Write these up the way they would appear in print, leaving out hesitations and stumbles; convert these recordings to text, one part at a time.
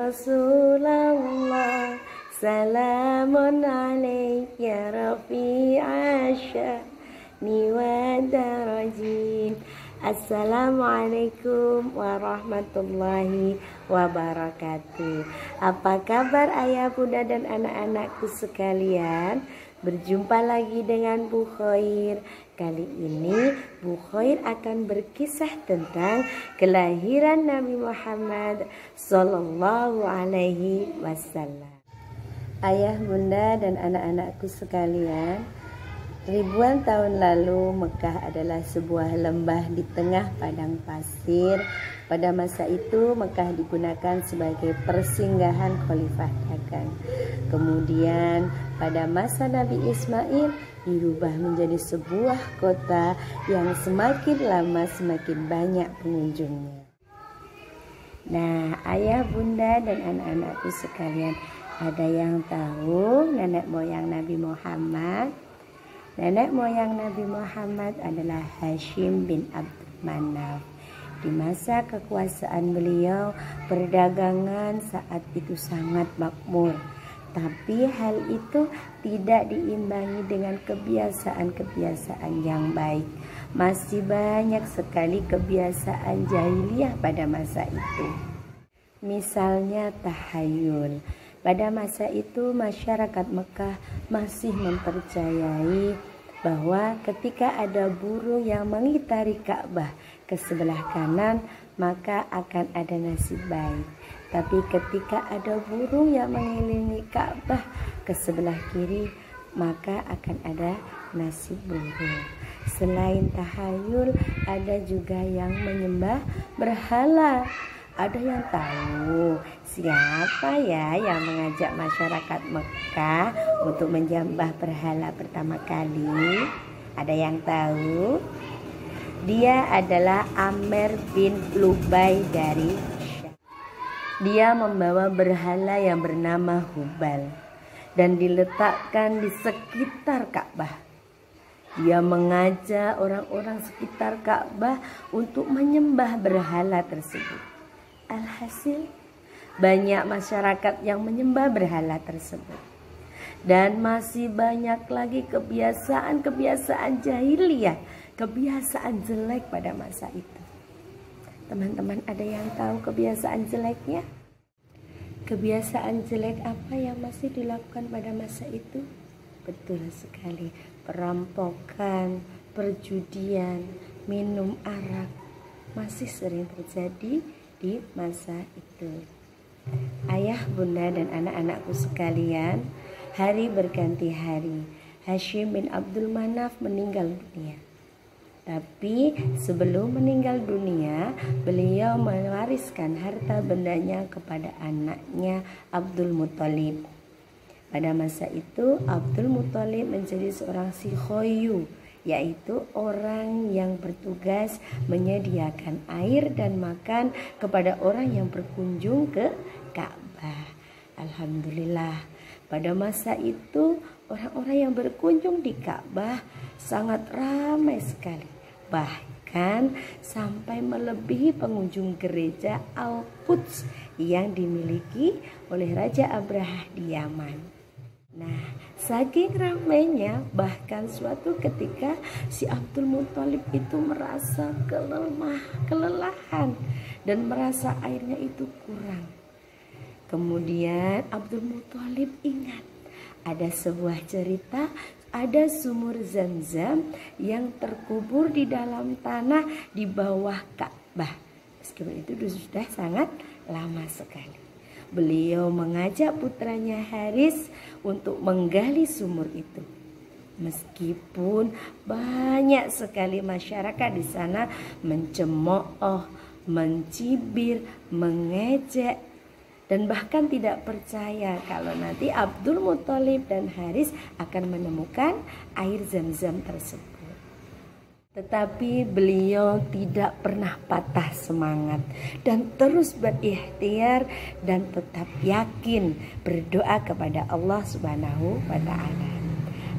Rasulullah, salamun alayya rafi'a sya'ni wa darajin. Assalamualaikum warahmatullahi wabarakatuh. Apa kabar ayah, bunda, dan anak-anakku sekalian? Berjumpa lagi dengan Bu Khoir. Kali ini Bu Khoir akan berkisah tentang kelahiran Nabi Muhammad Sallallahu Alaihi Wasallam. Ayah, bunda, dan anak-anakku sekalian, ribuan tahun lalu Mekah adalah sebuah lembah di tengah padang pasir. Pada masa itu Mekah digunakan sebagai persinggahan Khalifah dagang. Kemudian pada masa Nabi Ismail dirubah menjadi sebuah kota yang semakin lama semakin banyak pengunjungnya. Nah, ayah, bunda, dan anak-anakku sekalian, ada yang tahu nenek moyang Nabi Muhammad? Nenek moyang Nabi Muhammad adalah Hashim bin Abdul Manaf. Di masa kekuasaan beliau, perdagangan saat itu sangat makmur. Tapi hal itu tidak diimbangi dengan kebiasaan-kebiasaan yang baik. Masih banyak sekali kebiasaan jahiliyah pada masa itu. Misalnya tahayul. Pada masa itu masyarakat Mekah masih mempercayai bahwa ketika ada burung yang mengitari Ka'bah ke sebelah kanan, maka akan ada nasib baik. Tapi ketika ada burung yang mengelilingi Ka'bah ke sebelah kiri, maka akan ada nasib buruk. Selain tahayul, ada juga yang menyembah berhala. Ada yang tahu siapa ya yang mengajak masyarakat Mekah untuk menyembah berhala pertama kali? Ada yang tahu? Dia adalah Amr bin Lubai dari Syam. Dia membawa berhala yang bernama Hubal dan diletakkan di sekitar Ka'bah. Dia mengajak orang-orang sekitar Ka'bah untuk menyembah berhala tersebut. Alhasil, banyak masyarakat yang menyembah berhala tersebut. Dan masih banyak lagi kebiasaan-kebiasaan jahiliyah, kebiasaan jelek pada masa itu. Teman-teman, ada yang tahu kebiasaan jeleknya? Kebiasaan jelek apa yang masih dilakukan pada masa itu? Betul sekali, perampokan, perjudian, minum arak masih sering terjadi di masa itu. Ayah, bunda, dan anak-anakku sekalian, hari berganti hari. Hashim bin Abdul Manaf meninggal dunia. Tapi sebelum meninggal dunia, beliau mewariskan harta bendanya kepada anaknya Abdul Muthalib. Pada masa itu Abdul Muthalib menjadi seorang sikhoyu, yaitu orang yang bertugas menyediakan air dan makan kepada orang yang berkunjung ke Ka'bah. Alhamdulillah, pada masa itu orang-orang yang berkunjung di Ka'bah sangat ramai sekali. Bahkan sampai melebihi pengunjung gereja Al-Quds yang dimiliki oleh Raja Abrahah di Yaman. Nah, saking ramainya, bahkan suatu ketika si Abdul Muthalib itu merasa kelelahan dan merasa airnya itu kurang. Kemudian Abdul Muthalib ingat ada sebuah cerita, ada sumur Zam-Zam yang terkubur di dalam tanah di bawah Ka'bah. Meskipun itu sudah sangat lama sekali. Beliau mengajak putranya Haris untuk menggali sumur itu. Meskipun banyak sekali masyarakat di sana mencemooh, mencibir, mengejek, dan bahkan tidak percaya kalau nanti Abdul Muthalib dan Haris akan menemukan air Zam-Zam tersebut. Tetapi beliau tidak pernah patah semangat dan terus berikhtiar dan tetap yakin berdoa kepada Allah Subhanahu wa Ta'ala.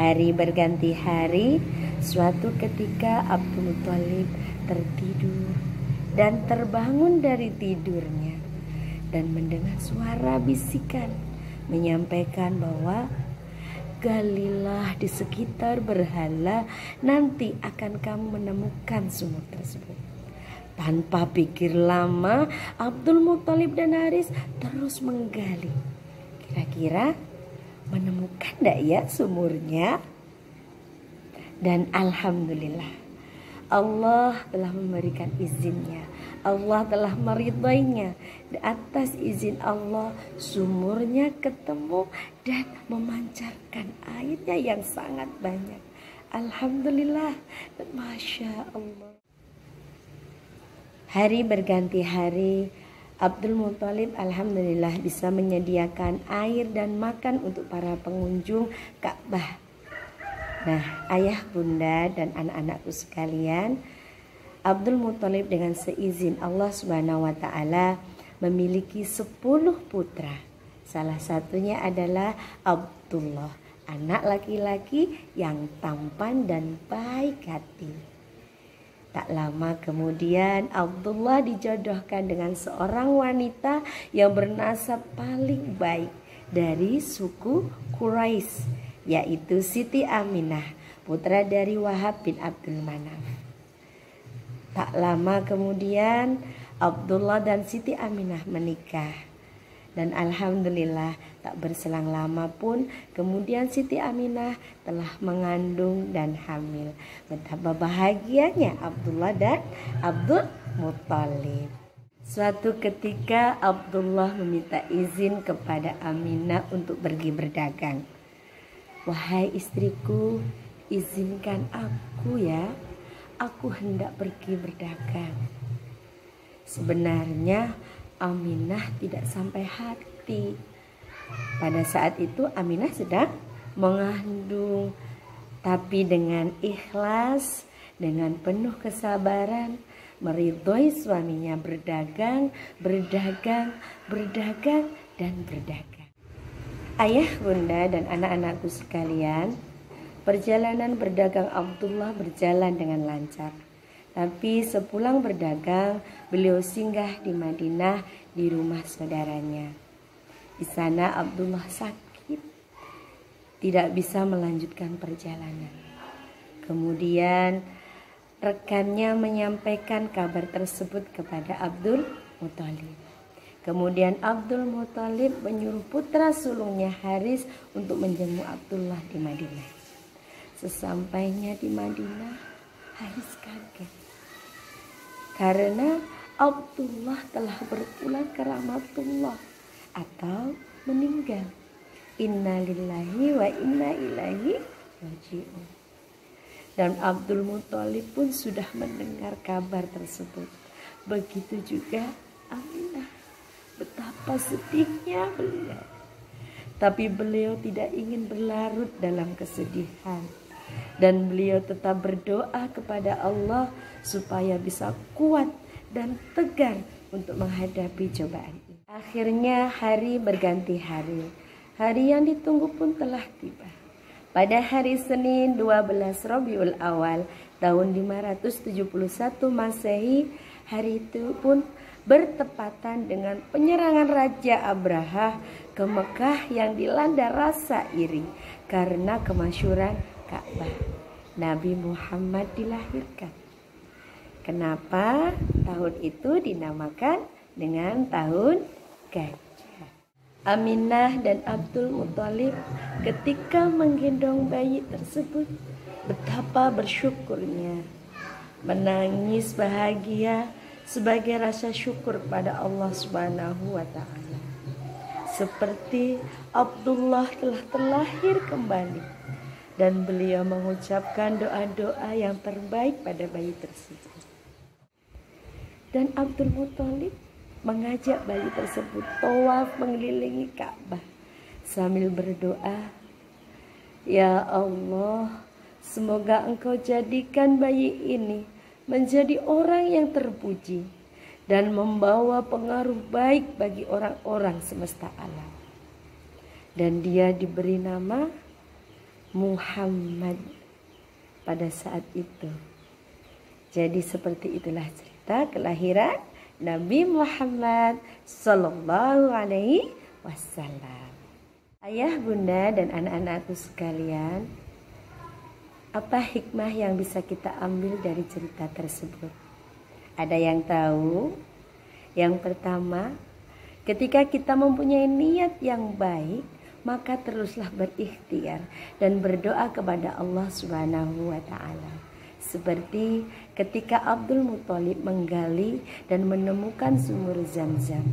Hari berganti hari, suatu ketika Abdul Muthalib tertidur dan terbangun dari tidurnya. dan mendengar suara bisikan menyampaikan bahwa galilah di sekitar berhala, nanti akan kamu menemukan sumur tersebut. Tanpa pikir lama, Abdul Muthalib dan Haris terus menggali. Kira-kira menemukan tidak ya sumurnya? Dan alhamdulillah, Allah telah memberikan izinnya. Allah telah meridainya. Di atas izin Allah, sumurnya ketemu dan memancarkan airnya yang sangat banyak. Alhamdulillah dan Masya Allah. Hari berganti hari, Abdul Muthalib alhamdulillah bisa menyediakan air dan makan untuk para pengunjung Ka'bah. Nah, ayah, bunda, dan anak-anakku sekalian, Abdul Muthalib dengan seizin Allah Subhanahu wa Ta'ala memiliki 10 putra. Salah satunya adalah Abdullah, anak laki-laki yang tampan dan baik hati. Tak lama kemudian Abdullah dijodohkan dengan seorang wanita yang bernasab paling baik dari suku Quraisy, yaitu Siti Aminah, putra dari Wahab bin Abdul Manaf. Tak lama kemudian Abdullah dan Siti Aminah menikah. Dan alhamdulillah tak berselang lama pun kemudian Siti Aminah telah mengandung dan hamil. Betapa bahagianya Abdullah dan Abdul Muthalib. Suatu ketika Abdullah meminta izin kepada Aminah untuk pergi berdagang. Wahai istriku, izinkan aku ya, aku hendak pergi berdagang. Sebenarnya Aminah tidak sampai hati. Pada saat itu Aminah sedang mengandung, tapi dengan ikhlas, dengan penuh kesabaran, meridhoi suaminya berdagang, dan berdagang. Ayah, bunda, dan anak-anakku sekalian, perjalanan berdagang Abdullah berjalan dengan lancar. Tapi sepulang berdagang, beliau singgah di Madinah di rumah saudaranya. Di sana Abdullah sakit, tidak bisa melanjutkan perjalanan. Kemudian rekannya menyampaikan kabar tersebut kepada Abdul Muthalib. Kemudian Abdul Muthalib menyuruh putra sulungnya Haris untuk menjenguk Abdullah di Madinah. Sesampainya di Madinah, Haris kaget karena Abdullah telah berpulang ke rahmatullah atau meninggal. Inna lillahi wa inna ilaihi raji'un. Dan Abdul Muthalib pun sudah mendengar kabar tersebut. Begitu juga Aminah. Betapa sedihnya beliau. Tapi beliau tidak ingin berlarut dalam kesedihan. Dan beliau tetap berdoa kepada Allah supaya bisa kuat dan tegar untuk menghadapi cobaan ini. Akhirnya hari berganti hari. Hari yang ditunggu pun telah tiba. Pada hari Senin 12 Rabiul Awal tahun 571 Masehi, hari itu pun bertepatan dengan penyerangan Raja Abraha ke Mekah yang dilanda rasa iri karena kemasyhuran Ka'bah. Nabi Muhammad dilahirkan. Kenapa tahun itu dinamakan dengan tahun gajah? Aminah dan Abdul Muthalib ketika menggendong bayi tersebut betapa bersyukurnya, menangis bahagia sebagai rasa syukur pada Allah Subhanahu wa Ta'ala. Seperti Abdullah telah terlahir kembali dan beliau mengucapkan doa-doa yang terbaik pada bayi tersebut. Dan Abdul Muthalib mengajak bayi tersebut tawaf mengelilingi Ka'bah sambil berdoa, "Ya Allah, semoga Engkau jadikan bayi ini menjadi orang yang terpuji dan membawa pengaruh baik bagi orang-orang semesta alam." Dan dia diberi nama Muhammad pada saat itu. Jadi seperti itulah cerita kelahiran Nabi Muhammad Sallallahu Alaihi Wasallam. Ayah, bunda, dan anak-anakku sekalian, apa hikmah yang bisa kita ambil dari cerita tersebut? Ada yang tahu? Yang pertama, ketika kita mempunyai niat yang baik, maka teruslah berikhtiar dan berdoa kepada Allah Subhanahu wa Ta'ala. Seperti ketika Abdul Muthalib menggali dan menemukan sumur Zam-Zam,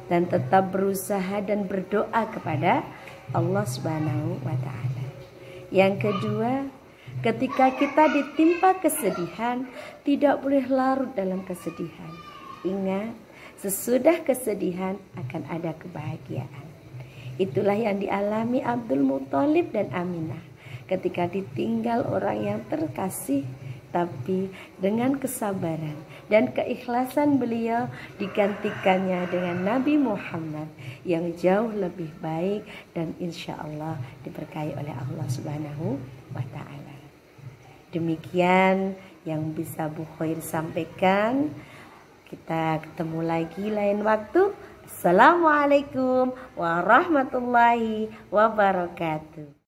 dan tetap berusaha dan berdoa kepada Allah Subhanahu wa Ta'ala. Yang kedua, ketika kita ditimpa kesedihan, tidak boleh larut dalam kesedihan. Ingat, sesudah kesedihan akan ada kebahagiaan. Itulah yang dialami Abdul Muthalib dan Aminah ketika ditinggal orang yang terkasih, tapi dengan kesabaran dan keikhlasan beliau digantikannya dengan Nabi Muhammad yang jauh lebih baik dan insya Allah diberkahi oleh Allah Subhanahu wa Ta'ala. Demikian yang bisa Bu Khair sampaikan. Kita ketemu lagi lain waktu. Assalamualaikum warahmatullahi wabarakatuh.